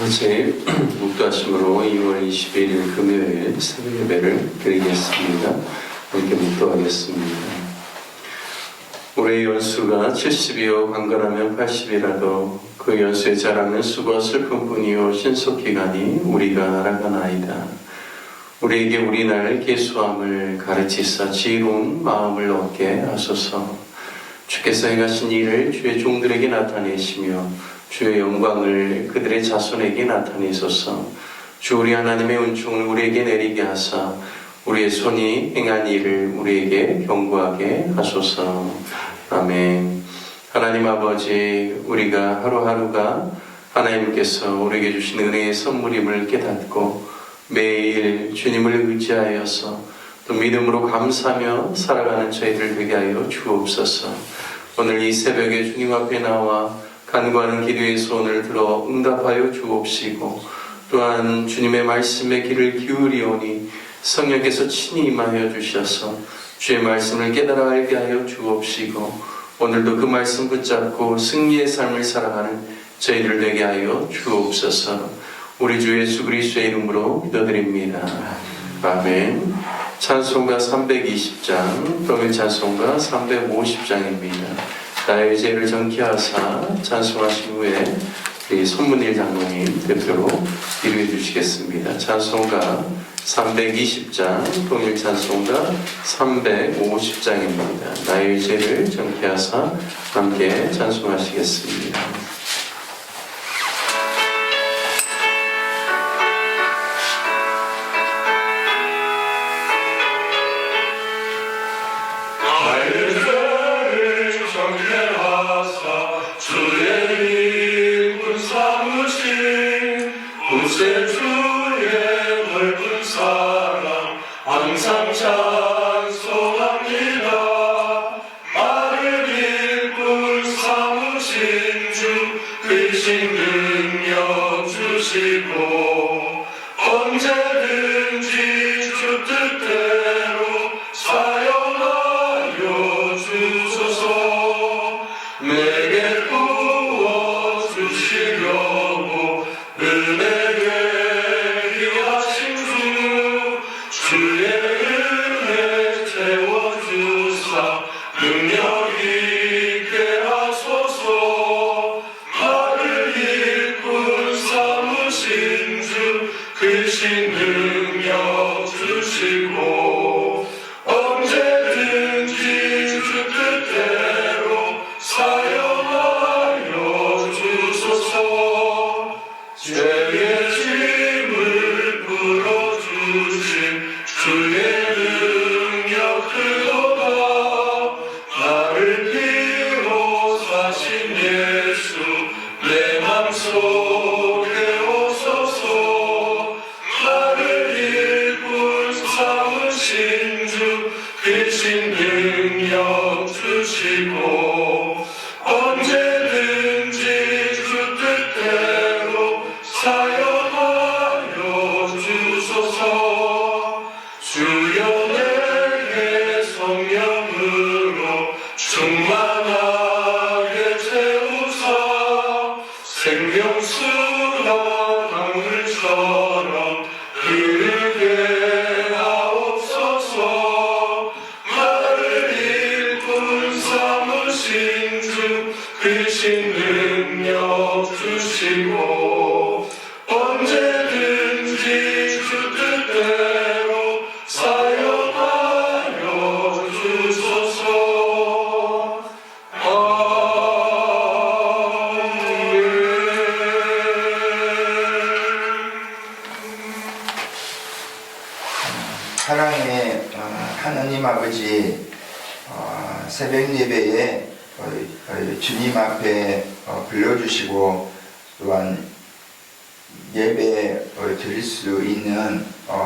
어제 묵도하심으로 2월 21일 금요일 새벽 예배를 드리겠습니다. 함께 묵도하겠습니다. 우리의 연수가 70이요 강건하면 80이라도 그 연수의 자랑은 수고와 슬픔뿐이요 신속기간이 우리가 알아가나이다. 우리에게 우리 날 계수함을 가르치사 지혜로운 마음을 얻게 하소서. 주께서 행하신 일을 주의 종들에게 나타내시며 주의 영광을 그들의 자손에게 나타내소서. 주 우리 하나님의 은총을 우리에게 내리게 하사 우리의 손이 행한 일을 우리에게 경고하게 하소서. 아멘. 하나님 아버지, 우리가 하루하루가 하나님께서 우리에게 주신 은혜의 선물임을 깨닫고 매일 주님을 의지하여서 또 믿음으로 감사하며 살아가는 저희들 되게 하여 주옵소서. 오늘 이 새벽에 주님 앞에 나와 간구하는 기도의 소원을 들어 응답하여 주옵시고, 또한 주님의 말씀에 귀를 기울이오니 성령께서 친히 임하여 주셔서 주의 말씀을 깨달아 알게 하여 주옵시고, 오늘도 그 말씀 붙잡고 승리의 삶을 살아가는 저희들 되게 하여 주옵소서. 우리 주 예수 그리스도의 이름으로 기도드립니다. 아멘. 찬송가 320장, 동일 찬송가 350장입니다. 나의 죄를 정케하사 찬송하신 후에 우리 손문일 장로님 대표로 기도해 주시겠습니다. 찬송가 320장, 동일 찬송가 350장입니다. 나의 죄를 정케하사 함께 찬송하시겠습니다. 항상 찬송합니다. 나를 일꾼 삼으신 주 크신 능력 주시고 언제든지 주 뜻대로 사용하여 주소서. 내게 부어주시려고 은혜를 귀하신 주 주의 은혜 채워주사 능력 있게 하소서. 나를 일꾼 삼으신 주 크신 능력 주시고 언제든지 주 뜻대로 사용하여 주소서. 죄의 짐을 풀어주신 주의 능력 크도다. 나를 피로 사신 예수 내 맘속에 오소서. 나를 일꾼 삼으신 주 크신 능력 주시고 언제든지 주 뜻대로 사용하여 주소서. 주여 내게 성령으로 충만하게 채우사 생명수나 강물처럼 흐르게 하옵소서. 나를 일꾼 삼으신 주 크신 능력 주시고 언제든지 주 뜻대로 사용하여 주소서. 사랑의 하나님 아버지, 새벽 예배에 주님 앞에 불러주시고 또한 예배 드릴 수 있는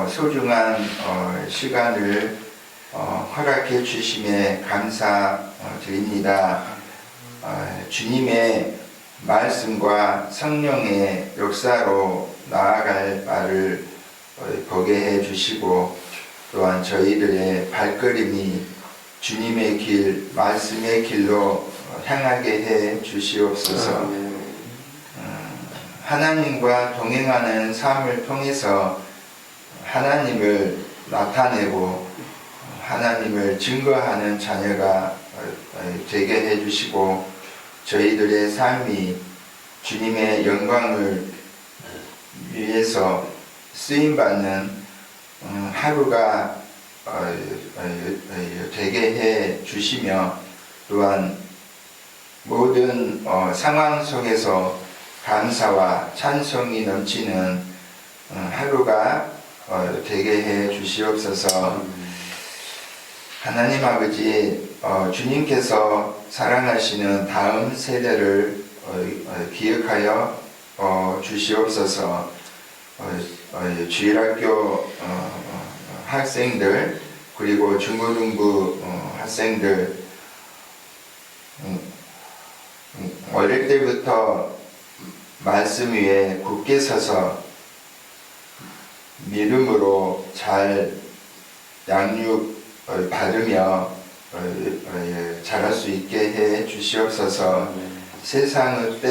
소중한 시간을 허락해 주심에 감사드립니다. 주님의 말씀과 성령의 역사로 나아갈 바를 보게 해 주시고 또한 저희들의 발걸음이 주님의 길, 말씀의 길로 향하게 해 주시옵소서. 하나님과 동행하는 삶을 통해서 하나님을 나타내고 하나님을 증거하는 자녀가 되게 해주시고 저희들의 삶이 주님의 영광을 위해서 쓰임받는 하루가 되게 해 주시며 또한 모든 상황 속에서 감사와 찬송이 넘치는 하루가 되게 해 주시옵소서. 하나님 아버지, 주님께서 사랑하시는 다음 세대를 기억하여 주시옵소서. 주일학교 학생들 그리고 중고등부 학생들 어릴 때부터 말씀 위에 굳게 서서 믿음으로 잘 양육 받으며 자랄 수 있게 해 주시옵소서. 세상의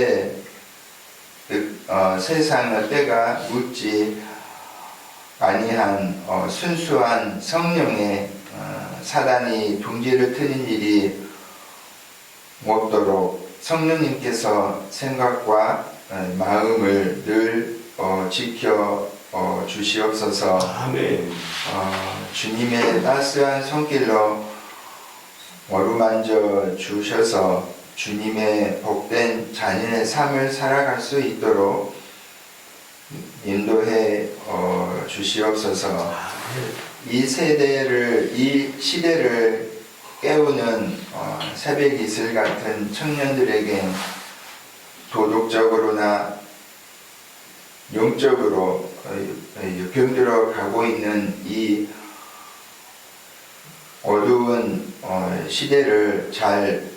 때가 묻지 아니한 순수한 성령의 사단이 둥지를 트는 일이 없도록 성령님께서 생각과 마음을 늘 지켜 주시옵소서. 아멘. 주님의 따스한 손길로 어루만져 주셔서 주님의 복된 자녀의 삶을 살아갈 수 있도록 인도해 주시옵소서. 이 시대를 깨우는 새벽 이슬 같은 청년들에게 도덕적으로나 영적으로 병들어 가고 있는 이 어두운 시대를 잘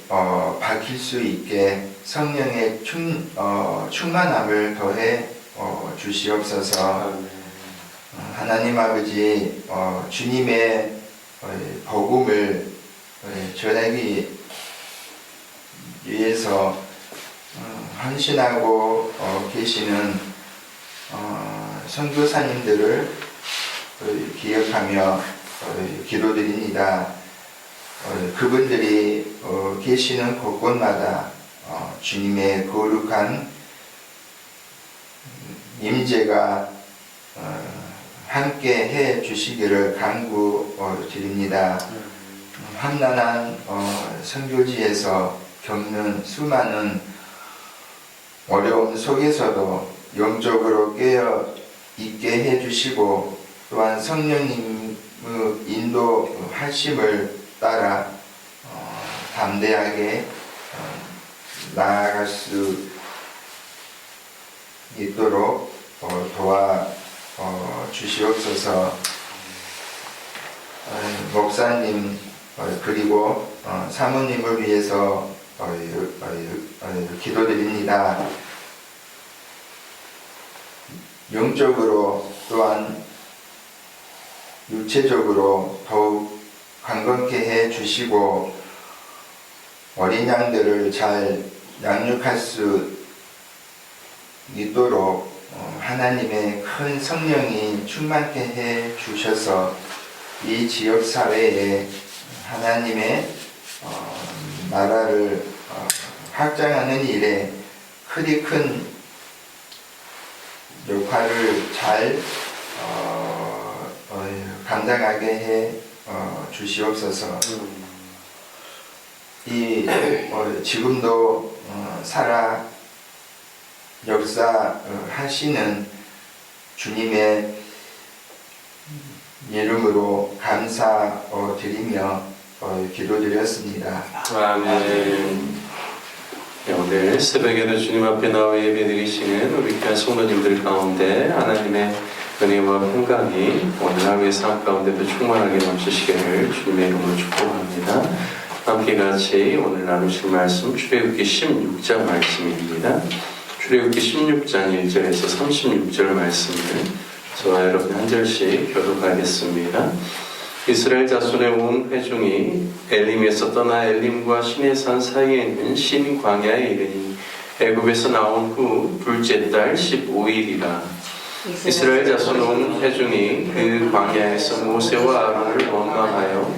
밝힐 수 있게 성령의 충만함을 더해 주시옵소서. 하나님 아버지, 주님의 복음을 전하기 위해서 헌신하고 계시는 선교사님들을 기억하며 기도드립니다. 그분들이 계시는 곳곳마다 주님의 거룩한 임재가 함께 해 주시기를 간구드립니다. 험난한 선교지에서 겪는 수많은 어려움 속에서도 영적으로 깨어 있게 해주시고 또한 성령님의 인도하심을 따라 담대하게 나아갈 수 있도록 도와 주시옵소서. 목사님 그리고 사모님을 위해서 기도드립니다. 영적으로 또한 육체적으로 더욱 강건케 해 주시고 어린 양들을 잘 양육할 수 있도록 하나님의 큰 성령이 충만케 해 주셔서 이 지역 사회에 하나님의 나라를 확장하는 일에 크디 큰 역할을 잘 감당하게 해 주시옵소서. 이 지금도 살아 역사하시는 주님의 이름으로 감사드리며 기도드렸습니다. 아멘. 네, 오늘 새벽에도 주님 앞에 나와 예배드리시는 우리 귀한 성도님들 가운데 하나님의 은혜와 평강이 오늘 하루의 삶 가운데도 충만하게 넘치시기를 주님의 이름으로 축복합니다. 함께 같이 오늘 나누실 말씀 출애굽기 16장 말씀입니다. 출애굽기 16장 1절에서 36절 말씀을 저와 여러분 한 절씩 교독하겠습니다. 이스라엘 자손의 온 회중이 엘림에서 떠나 엘림과 시내산 사이에 있는 신 광야에 이르니 애굽에서 나온 후 둘째 달 15일이라. 이스라엘 자손 온 회중이 그 광야에서 모세와 아론을 원망하여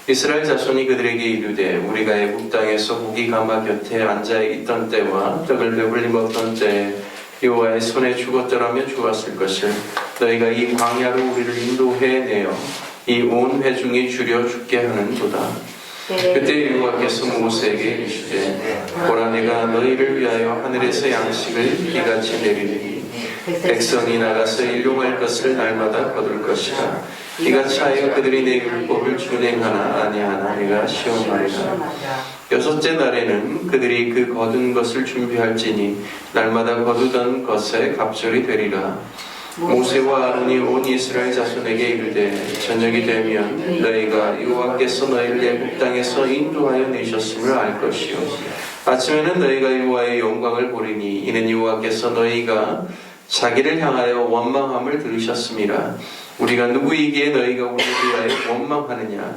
이스라엘 자손이 그들에게 이르되 우리가 애굽 땅에서 고기 가마 곁에 앉아 있던 때와 떡을 배불리 먹던 때에 여호와의 손에 죽었더라면 좋았을 것을 너희가 이 광야로 우리를 인도해내어 이 온 회중이 줄여 죽게 하는도다. 그때 여호와께서 모세에게 이르시되 보라 내가 너희를 위하여 하늘에서 양식을 비같이 내리리니 백성이 나가서 일용할 것을 날마다 거둘 것이라. 이같이 하여 그들이 내 율법을 준행하나 아니하나 내가 시험하리라. 여섯째 날에는 그들이 그 거둔 것을 준비할지니 날마다 거두던 것에 갑절이 되리라. 모세와 아론이 온 이스라엘 자손에게 이르되 저녁이 되면 너희가 여호와께서 너희를 애굽 땅에서 인도하여 내셨음을 알 것이요 아침에는 너희가 여호와의 영광을 보리니 이는 여호와께서 너희가 자기를 향하여 원망함을 들으셨음이라. 우리가 누구이기에 너희가 우리를 위하여 원망하느냐.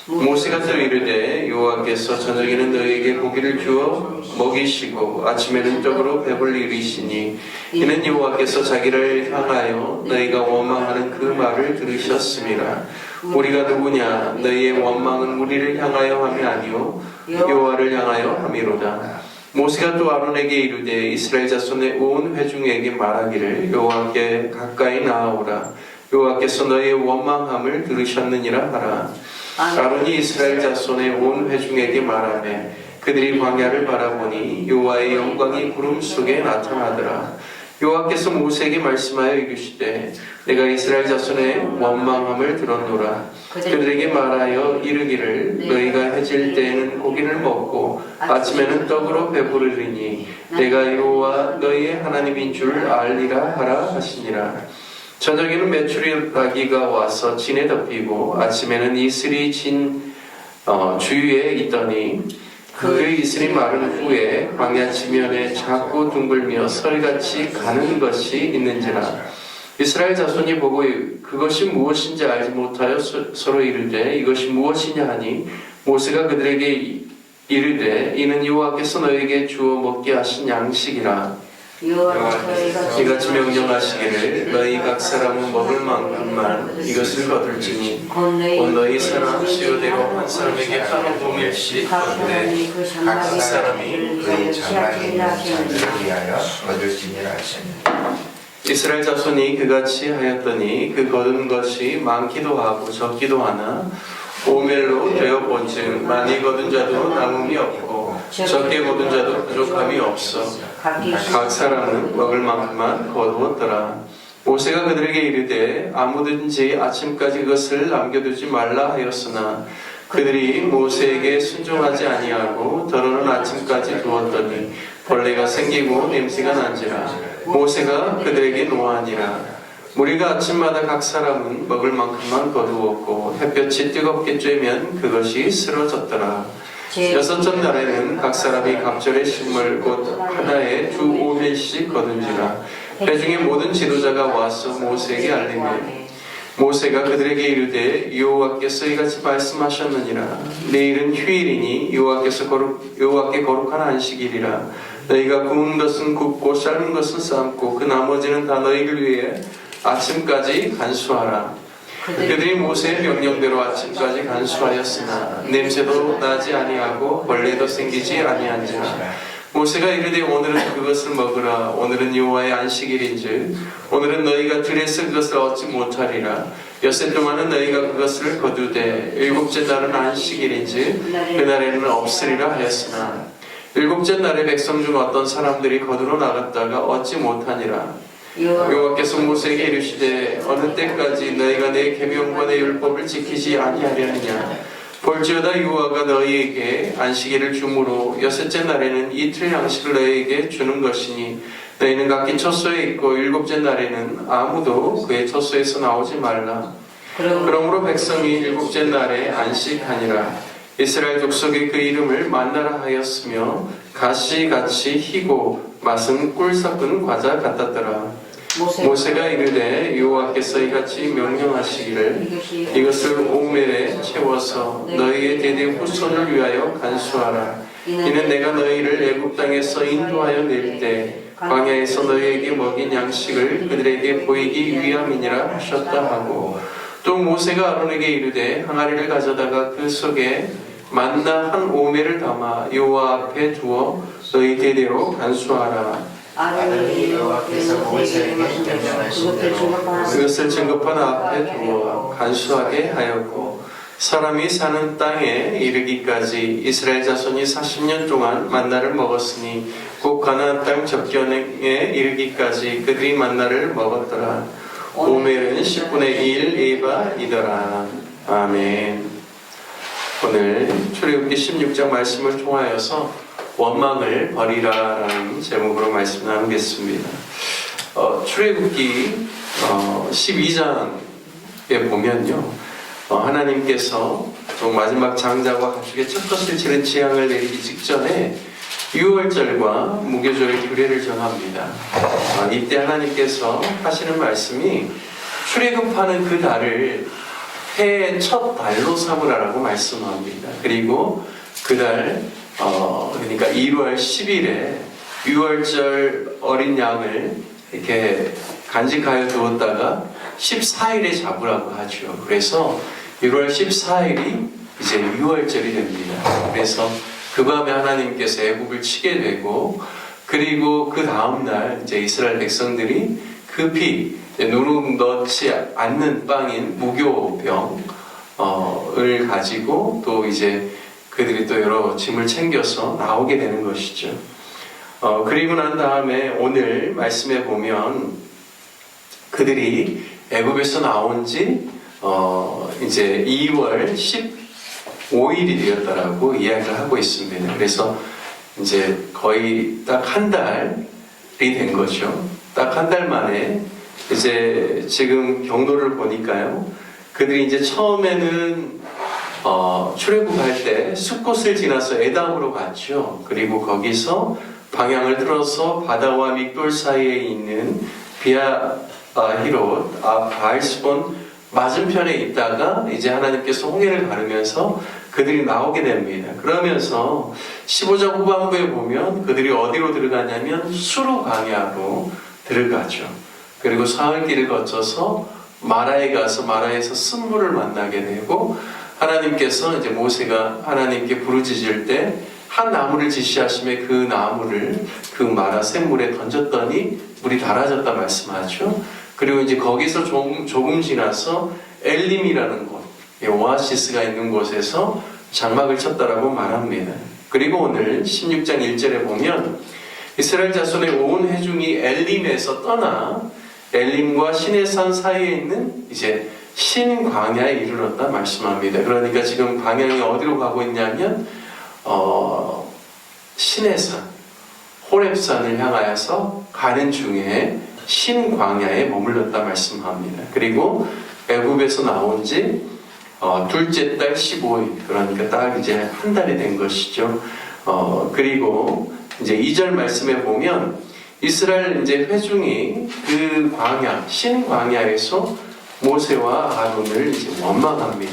모세가 또 이르되 여호와께서 저녁에는 너희에게 고기를 주어 먹이시고 아침에는 떡으로 배불리 이르시니 이는 여호와께서 자기를 향하여 너희가 원망하는 그 말을 들으셨음이라. 우리가 누구냐. 너희의 원망은 우리를 향하여 함이 아니요 여호와를 향하여 함이로다. 모세가 또 아론에게 이르되 이스라엘 자손의 온 회중에게 말하기를 여호와께 가까이 나아오라. 여호와께서 너희의 원망함을 들으셨느니라 하라. 아론이 이스라엘 자손의 온 회중에게 말하매 그들이 광야를 바라보니 여호와의 영광이 구름 속에 나타나더라. 여호와께서 모세에게 말씀하여 이르시되 내가 이스라엘 자손의 원망함을 들었노라. 그들에게 말하여 이르기를 너희가 해질 때에는 고기를 먹고 아침에는 떡으로 배부르리니 내가 여호와 너희의 하나님인 줄 알리라 하라 하시니라. 저녁에는 메추라기가 와서 진에 덮이고 아침에는 이슬이 진 주위에 있더니 그 이슬이 마른 후에 광야 지면에 작고 둥글며 설같이 가는 것이 있는지라. 이스라엘 자손이 보고 그것이 무엇인지 알지 못하여 서로 이르되 이것이 무엇이냐 하니 모세가 그들에게 이르되 이는 여호와께서 너희에게 주어 먹게 하신 양식이라. 이같이 명령하시기를 너희 각 사람은 먹을 만큼만 이것을 거둘지니 곧 너희 사람 수요대로 한 사람에게 한 호밀씩 거두되 각 사람이 그의 장막에 있는 자들을 위하여 거둘지니라 하시니. 이스라엘 자손이 그같이 하였더니 그 거둔 것이 많기도 하고 적기도 하나 오멜로 되어본즉 많이 거둔 자도 남음이 없고 적게 거둔 자도 부족함이 없어 각 사람은 먹을 만큼만 거두었더라. 모세가 그들에게 이르되 아무든지 아침까지 그것을 남겨두지 말라 하였으나 그들이 모세에게 순종하지 아니하고 더러는 아침까지 두었더니 벌레가 생기고 냄새가 난지라. 모세가 그들에게 노하니라. 무리가 아침마다 각 사람은 먹을 만큼만 거두었고 햇볕이 뜨겁게 쬐면 그것이 쓰러졌더라. 여섯째 날에는 각 사람이 갑절의 식물 곧 하나에 두 오멜씩 거둔지라. 회중의 모든 지도자가 와서 모세에게 알리며 모세가 그들에게 이르되 여호와께서 이같이 말씀하셨느니라. 내일은 휴일이니 여호와께 거룩한 안식일이라. 너희가 구운 것은 굽고 삶은 것은 삶고 그 나머지는 다 너희를 위해 아침까지 간수하라. 그들이 모세의 명령대로 아침까지 간수하였으나 냄새도 나지 아니하고 벌레도 생기지 아니한지라. 모세가 이르되 오늘은 그것을 먹으라. 오늘은 여호와의 안식일인즉 오늘은 너희가 들에서 그것을 얻지 못하리라. 엿새 동안은 너희가 그것을 거두되 일곱째 날은 안식일인즉 그날에는 없으리라 하였으나 일곱째 날에 백성 중 어떤 사람들이 거두러 나갔다가 얻지 못하니라. 여호와께서 모세에게 이르시되 어느 때까지 너희가 내 계명과 내 율법을 지키지 아니하려느냐. 볼지어다 여호와가 너희에게 안식일을 주므로 여섯째 날에는 이틀 양식을 너희에게 주는 것이니 너희는 각기 처소에 있고 일곱째 날에는 아무도 그의 처소에서 나오지 말라. 그러므로 백성이 일곱째 날에 안식하니라. 이스라엘 족속이 그 이름을 만나라 하였으며 가시같이 희고 맛은 꿀 섞은 과자 같았더라. 모세가 이르되 여호와께서 이같이 명령하시기를 이것을 오멜에 채워서 너희의 대대 후손을 위하여 간수하라. 이는 내가 너희를 애굽 땅에서 인도하여 낼 때 광야에서 너희에게 먹인 양식을 그들에게 보이기 위함이니라 하셨다 하고, 또 모세가 아론에게 이르되 항아리를 가져다가 그 속에 만나 한 오매를 담아 여호와 앞에 두어 너희 대대로 간수하라. 아론이 여호와께서 모세에게 명령하신 대로 그것을 증거판 앞에 두어 간수하게 하였고, 사람이 사는 땅에 이르기까지 이스라엘 자손이 40년 동안 만나를 먹었으니 곧 가나안 땅 접견에 이르기까지 그들이 만나를 먹었더라. 오멜은 10분의 1 에바이더라. 아멘. 오늘 출애굽기 16장 말씀을 통하여서 원망을 버리라라는 제목으로 말씀 나누겠습니다. 출애굽기 12장에 보면요, 하나님께서 마지막 장자와 가축의 첫 것을 지른 재앙을 내리기 직전에 유월절과 무교절의 규례를 정합니다. 이때 하나님께서 하시는 말씀이 출애굽하는 그 달을 해의 첫 달로 삼으라라고 말씀합니다. 그리고 그달 그러니까 1월 10일에 유월절 어린 양을 이렇게 간직하여 두었다가 14일에 잡으라고 하죠. 그래서 1월 14일이 이제 유월절이 됩니다. 그래서 그 밤에 하나님께서 애굽을 치게 되고, 그리고 그 다음날 이제 이스라엘 백성들이 급히 누룩 넣지 않는 빵인 무교병을 가지고 또 이제 그들이 또 여러 짐을 챙겨서 나오게 되는 것이죠. 그리고 난 다음에 오늘 말씀에 보면 그들이 애굽에서 나온 지 이제 2월 15일이 되었다라고 이야기를 하고 있습니다. 그래서 이제 거의 딱 한 달이 된 거죠. 딱 한 달 만에 이제 지금 경로를 보니까요, 그들이 이제 처음에는 출애굽할 때 숫곳을 지나서 에담으로 갔죠. 그리고 거기서 방향을 틀어서 바다와 믹돌 사이에 있는 비아히롯 바알스본 맞은편에 있다가 이제 하나님께서 홍해를 가르면서 그들이 나오게 됩니다. 그러면서 15장 후반부에 보면 그들이 어디로 들어가냐면 수르 광야로 들어가죠. 그리고 사흘길을 거쳐서 마라에 가서 마라에서 쓴물을 만나게 되고, 하나님께서 이제 모세가 하나님께 부르짖을 때 한 나무를 지시하심에 그 나무를 그 마라 샘물에 던졌더니 물이 달아졌다 말씀하죠. 그리고 이제 거기서 조금 지나서 엘림이라는 곳, 오아시스가 있는 곳에서 장막을 쳤다라고 말합니다. 그리고 오늘 16장 1절에 보면 이스라엘 자손의 온 회중이 엘림에서 떠나 엘림과 시내산 사이에 있는 이제 신광야에 이르렀다 말씀합니다. 그러니까 지금 방향이 어디로 가고 있냐면 시내산, 호렙산을 향하여서 가는 중에 신광야에 머물렀다 말씀합니다. 그리고 애굽에서 나온 지 둘째 달 15일, 그러니까 딱 이제 한 달이 된 것이죠. 그리고 이제 2절 말씀에 보면 이스라엘 이제 회중이 그 광야, 신광야에서 모세와 아론을 이제 원망합니다.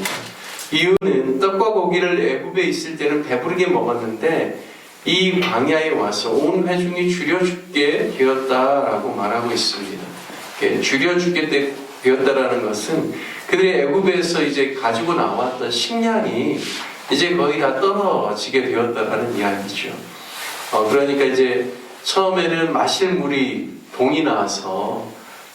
이유는 떡과 고기를 애굽에 있을 때는 배부르게 먹었는데 이 광야에 와서 온 회중이 줄여 죽게 되었다라고 말하고 있습니다. 줄여 죽게 되었다라는 것은 그들이 애굽에서 이제 가지고 나왔던 식량이 이제 거의 다 떨어지게 되었다라는 이야기죠. 그러니까 이제 처음에는 마실 물이 동이 나와서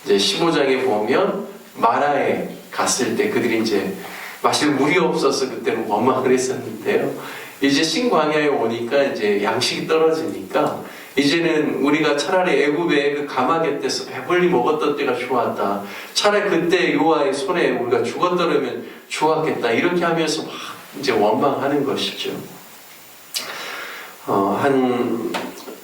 이제 15장에 보면 마라에 갔을 때 그들이 이제 마실 물이 없어서 그때는 원망을 했었는데요. 이제 신광야에 오니까 이제 양식이 떨어지니까 이제는 우리가 차라리 애굽의 그 가마겟에서 배불리 먹었던 때가 좋았다. 차라리 그때 여호와의 손에 우리가 죽었더라면 좋았겠다. 이렇게 하면서 막 이제 원망하는 것이죠. 한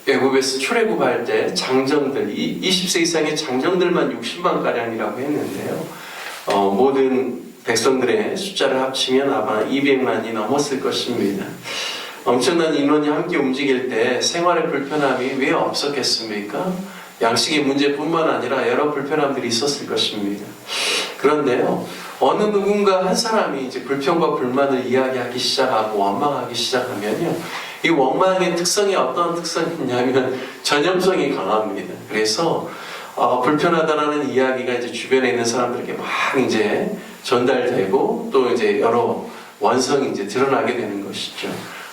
애굽에서 출애굽할 때 장정들, 20세 이상의 장정들만 60만 가량이라고 했는데요. 모든 백성들의 숫자를 합치면 아마 200만이 넘었을 것입니다. 엄청난 인원이 함께 움직일 때 생활의 불편함이 왜 없었겠습니까? 양식의 문제뿐만 아니라 여러 불편함들이 있었을 것입니다. 그런데요, 어느 누군가 한 사람이 이제 불평과 불만을 이야기하기 시작하고 원망하기 시작하면요, 이 원망의 특성이 어떤 특성이 있냐면 전염성이 강합니다. 그래서 불편하다라는 이야기가 이제 주변에 있는 사람들에게 막 이제 전달되고 또 이제 여러 원성이 이제 드러나게 되는 것이죠.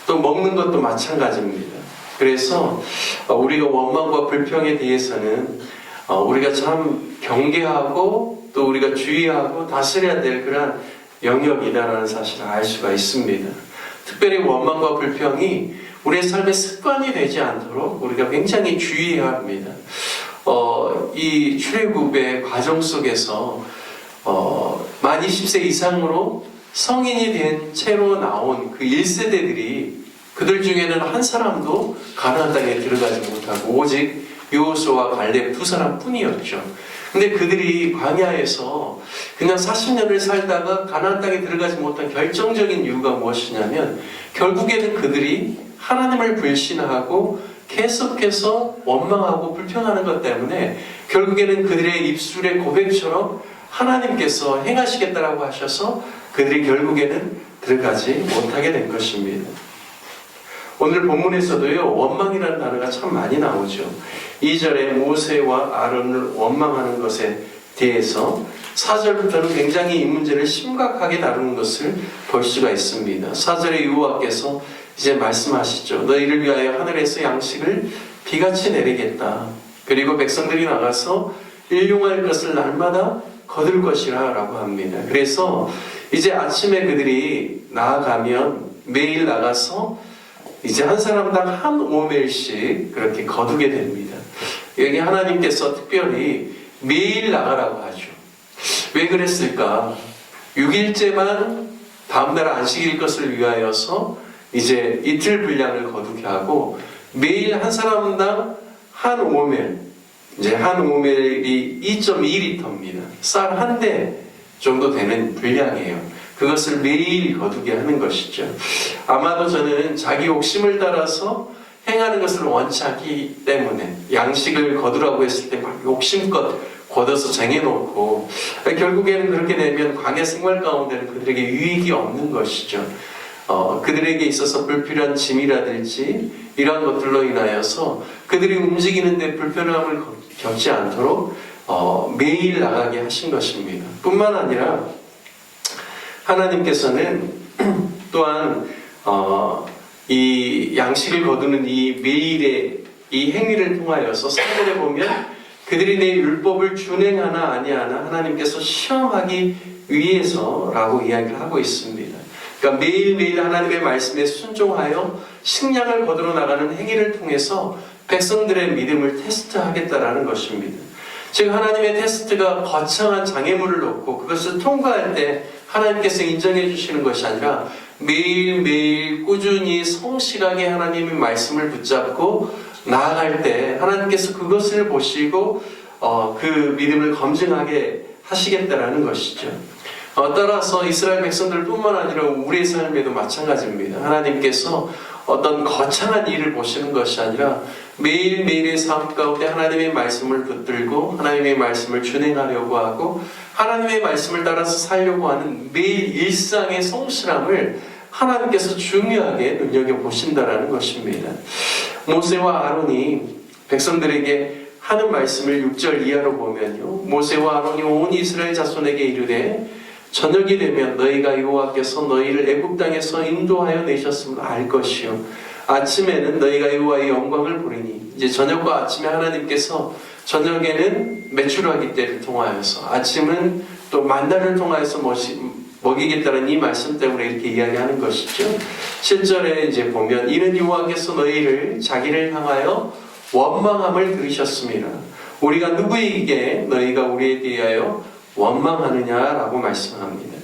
또 먹는 것도 마찬가지입니다. 그래서 우리가 원망과 불평에 대해서는 우리가 참 경계하고 또 우리가 주의하고 다스려야 될 그런 영역이다라는 사실을 알 수가 있습니다. 특별히 원망과 불평이 우리의 삶의 습관이 되지 않도록 우리가 굉장히 주의해야 합니다. 이 출애굽의 과정 속에서 만 20세 이상으로 성인이 된 채로 나온 그 1세대들이 그들 중에는 한 사람도 가나안 땅에 들어가지 못하고 오직 여호수아와 갈렙 두 사람뿐이었죠. 근데 그들이 광야에서 그냥 40년을 살다가 가나안 땅에 들어가지 못한 결정적인 이유가 무엇이냐면 결국에는 그들이 하나님을 불신하고 계속해서 원망하고 불평하는 것 때문에 결국에는 그들의 입술의 고백처럼 하나님께서 행하시겠다라고 하셔서 그들이 결국에는 들어가지 못하게 된 것입니다. 오늘 본문에서도요, 원망이라는 단어가 참 많이 나오죠. 2절에 모세와 아론을 원망하는 것에 대해서 4절부터는 굉장히 이 문제를 심각하게 다루는 것을 볼 수가 있습니다. 4절에 여호와께서 이제 말씀하시죠. 너희를 위하여 하늘에서 양식을 비같이 내리겠다. 그리고 백성들이 나가서 일용할 것을 날마다 거둘 것이라 라고 합니다. 그래서 이제 아침에 그들이 나아가면 매일 나가서 이제 한 사람당 한 오멜씩 그렇게 거두게 됩니다. 여기 하나님께서 특별히 매일 나가라고 하죠. 왜 그랬을까? 6일째만 다음날 안식일 것을 위하여서 이제 이틀 분량을 거두게 하고 매일 한 사람당 한 오멜, 이제 한 오멜이 2.2리터입니다. 쌀 한 대 정도 되는 분량이에요. 그것을 매일 거두게 하는 것이죠. 아마도 저는 자기 욕심을 따라서 행하는 것을 원치 않기 때문에 양식을 거두라고 했을 때 막 욕심껏 걷어서 쟁여놓고 결국에는 그렇게 되면 광야 생활 가운데는 그들에게 유익이 없는 것이죠. 그들에게 있어서 불필요한 짐이라든지 이러한 것들로 인하여서 그들이 움직이는데 불편함을 겪지 않도록 매일 나가게 하신 것입니다. 뿐만 아니라 하나님께서는 또한 이 양식을 거두는 이 매일의 이 행위를 통하여서 3절에 보면 그들이 내 율법을 준행하나 아니하나 하나님께서 시험하기 위해서라고 이야기를 하고 있습니다. 그러니까 매일매일 하나님의 말씀에 순종하여 식량을 거두러 나가는 행위를 통해서 백성들의 믿음을 테스트하겠다라는 것입니다. 즉 하나님의 테스트가 거창한 장애물을 놓고 그것을 통과할 때 하나님께서 인정해 주시는 것이 아니라 매일매일 꾸준히 성실하게 하나님의 말씀을 붙잡고 나아갈 때 하나님께서 그것을 보시고 그 믿음을 검증하게 하시겠다라는 것이죠. 따라서 이스라엘 백성들뿐만 아니라 우리의 삶에도 마찬가지입니다. 하나님께서 어떤 거창한 일을 보시는 것이 아니라 매일매일의 삶 가운데 하나님의 말씀을 붙들고 하나님의 말씀을 준행하려고 하고 하나님의 말씀을 따라서 살려고 하는 매일 일상의 성실함을 하나님께서 중요하게 눈여겨보신다라는 것입니다. 모세와 아론이 백성들에게 하는 말씀을 6절 이하로 보면요, 모세와 아론이 온 이스라엘 자손에게 이르되 저녁이 되면 너희가 여호와께서 너희를 애굽 땅에서 인도하여 내셨음을 알 것이요 아침에는 너희가 여호와의 영광을 보리니. 이제 저녁과 아침에 하나님께서 저녁에는 메추라기 때를 통하여서 아침은 또 만나를 통하여서 먹이겠다는 이 말씀 때문에 이렇게 이야기하는 것이죠. 7절에 이제 보면 이는 여호와께서 너희를 자기를 향하여 원망함을 들으셨습니다. 우리가 누구에게 너희가 우리에 대하여 원망하느냐라고 말씀합니다.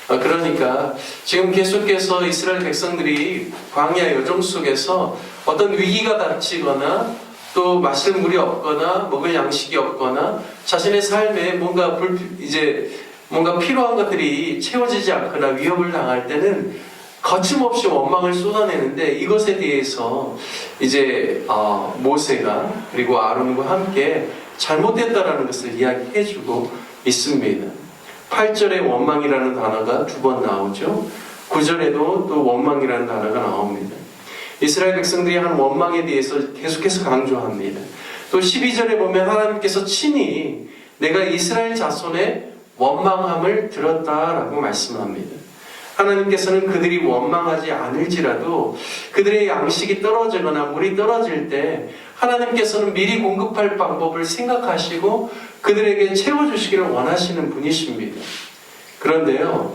그러니까 지금 계속해서 이스라엘 백성들이 광야 여정 속에서 어떤 위기가 닥치거나 또 마실 물이 없거나 먹을 양식이 없거나 자신의 삶에 뭔가 필요한 것들이 채워지지 않거나 위협을 당할 때는 거침없이 원망을 쏟아내는데 이것에 대해서 이제 모세가 그리고 아론과 함께 잘못됐다라는 것을 이야기해주고 있습니다. 8절에 원망이라는 단어가 2번 나오죠. 9절에도 또 원망이라는 단어가 나옵니다. 이스라엘 백성들이 한 원망에 대해서 계속해서 강조합니다. 또 12절에 보면 하나님께서 친히 내가 이스라엘 자손의 원망함을 들었다라고 말씀합니다. 하나님께서는 그들이 원망하지 않을지라도 그들의 양식이 떨어지거나 물이 떨어질 때 하나님께서는 미리 공급할 방법을 생각하시고 그들에게 채워주시기를 원하시는 분이십니다. 그런데요,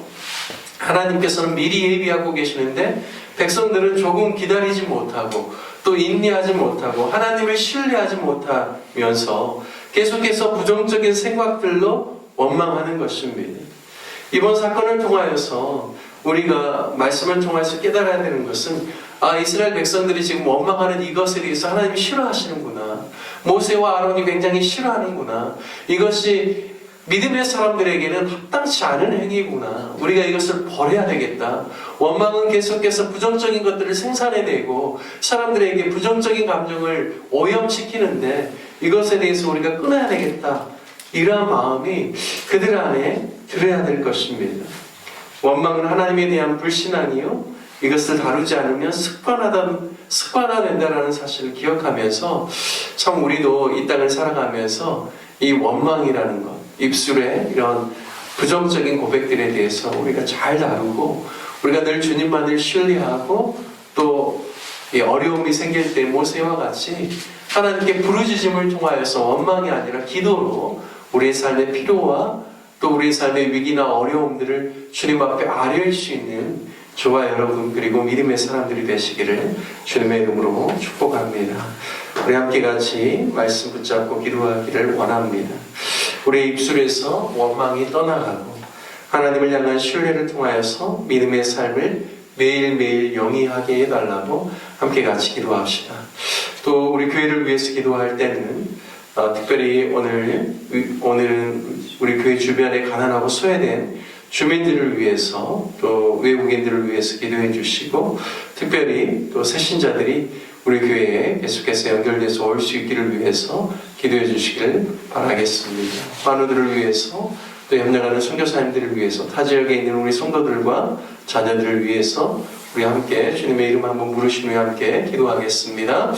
하나님께서는 미리 예비하고 계시는데 백성들은 조금 기다리지 못하고 또 인내하지 못하고 하나님을 신뢰하지 못하면서 계속해서 부정적인 생각들로 원망하는 것입니다. 이번 사건을 통하여서 우리가 말씀을 통해서 깨달아야 되는 것은 이스라엘 백성들이 지금 원망하는 이것에 대해서 하나님이 싫어하시는구나. 모세와 아론이 굉장히 싫어하는구나. 이것이 믿음의 사람들에게는 합당치 않은 행위구나. 우리가 이것을 버려야 되겠다. 원망은 계속해서 부정적인 것들을 생산해내고 사람들에게 부정적인 감정을 오염시키는데 이것에 대해서 우리가 끊어야 되겠다. 이러한 마음이 그들 안에 들어야 될 것입니다. 원망은 하나님에 대한 불신앙이요. 이것을 다루지 않으면 습관화된다라는 사실을 기억하면서 참 우리도 이 땅을 살아가면서 이 원망이라는 것, 입술에 이런 부정적인 고백들에 대해서 우리가 잘 다루고 우리가 늘 주님만을 신뢰하고 또 이 어려움이 생길 때 모세와 같이 하나님께 부르짖음을 통하여서 원망이 아니라 기도로 우리의 삶의 필요와 또 우리의 삶의 위기나 어려움들을 주님 앞에 아뢰일 수 있는 저와 여러분 그리고 믿음의 사람들이 되시기를 주님의 이름으로 축복합니다. 우리 함께 같이 말씀 붙잡고 기도하기를 원합니다. 우리의 입술에서 원망이 떠나가고 하나님을 향한 신뢰를 통하여서 믿음의 삶을 매일매일 영위하게 해달라고 함께 같이 기도합시다. 또 우리 교회를 위해서 기도할 때는 특별히 오늘은 우리 교회 주변에 가난하고 소외된 주민들을 위해서 또 외국인들을 위해서 기도해 주시고 특별히 또 새신자들이 우리 교회에 계속해서 연결돼서 올 수 있기를 위해서 기도해 주시기를 바라겠습니다. 환우들을 위해서 또 협력하는 선교사님들을 위해서 타 지역에 있는 우리 성도들과 자녀들을 위해서 우리 함께 주님의 이름 한번 부르시며 함께 기도하겠습니다.